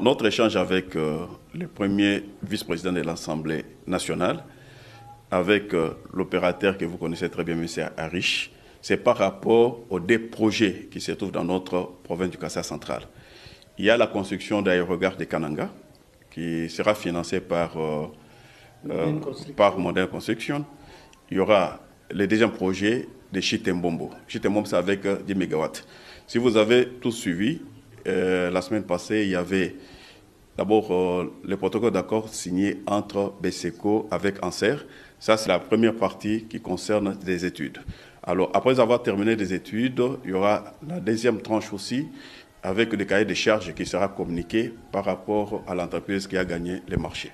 notre échange avec le premier vice-président de l'Assemblée nationale, avec l'opérateur que vous connaissez très bien, M. Arish, c'est par rapport aux deux projets qui se trouvent dans notre province du Kassai central. Il y a la construction d'aérogare de Kananga, qui sera financée par Modern Construction. Il y aura le deuxième projet de Chitembombo. Chitembombo, c'est avec 10 MW. Si vous avez tout suivi, la semaine passée, il y avait d'abord le protocole d'accord signé entre BSECO avec ANSER. Ça, c'est la première partie qui concerne des études. Alors, après avoir terminé des études, il y aura la deuxième tranche aussi, avec des cahiers de charges qui sera communiqué par rapport à l'entreprise qui a gagné le marché.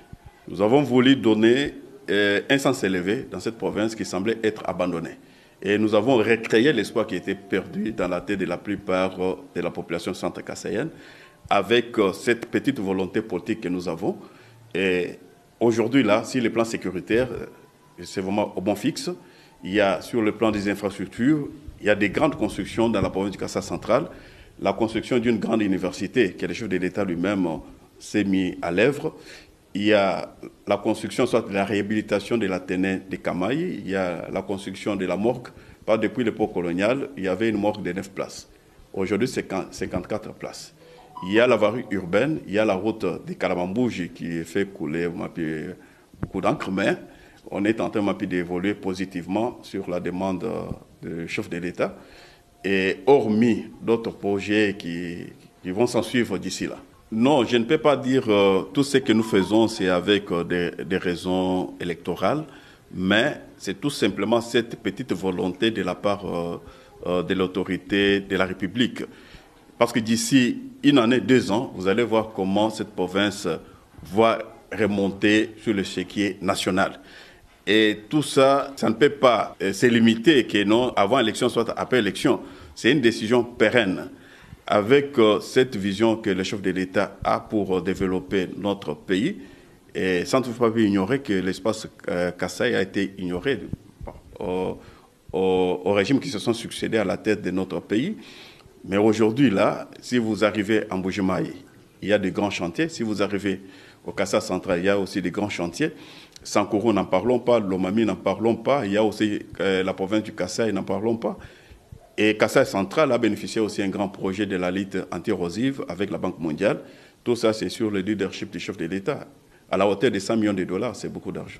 Nous avons voulu donner un sens élevé dans cette province qui semblait être abandonnée. Et nous avons recréé l'espoir qui était perdu dans la tête de la plupart de la population centre-kassaïenne avec cette petite volonté politique que nous avons. Et aujourd'hui, là, sur le plan sécuritaire, c'est vraiment au bon fixe. Il y a sur le plan des infrastructures, il y a des grandes constructions dans la province du Kassai central. La construction d'une grande université que le chef de l'État lui-même s'est mis à l'œuvre. Il y a la construction, soit la réhabilitation de l'Athénée de Kamaï, il y a la construction de la morgue. Depuis l'époque coloniale, il y avait une morgue de 9 places. Aujourd'hui, c'est 54 places. Il y a la voirie urbaine, il y a la route de Kalamambouji qui fait couler beaucoup d'encre, mais on est en train d'évoluer positivement sur la demande du chef de l'État. Et hormis d'autres projets qui vont s'en suivre d'ici là. Non, je ne peux pas dire tout ce que nous faisons, c'est avec des raisons électorales, mais c'est tout simplement cette petite volonté de la part de l'autorité de la République. Parce que d'ici une année, 2 ans, vous allez voir comment cette province va remonter sur le chéquier national. Et tout ça, ça ne peut pas se limiter que non, avant élection, soit après élection. C'est une décision pérenne. Avec cette vision que le chef de l'État a pour développer notre pays, et sans toutefois ignorer que l'espace Kassai a été ignoré au régime qui se sont succédés à la tête de notre pays. Mais aujourd'hui, là, si vous arrivez en Mbuji-Mayi, il y a de grands chantiers. Si vous arrivez au Kassai central, il y a aussi des grands chantiers. Sankoro, n'en parlons pas. Lomami, n'en parlons pas. Il y a aussi la province du Kassai, n'en parlons pas. Et Kassai central a bénéficié aussi d'un grand projet de la lutte anti-érosive avec la Banque mondiale. Tout ça, c'est sur le leadership du chef de l'État. À la hauteur de 100 millions de dollars, c'est beaucoup d'argent.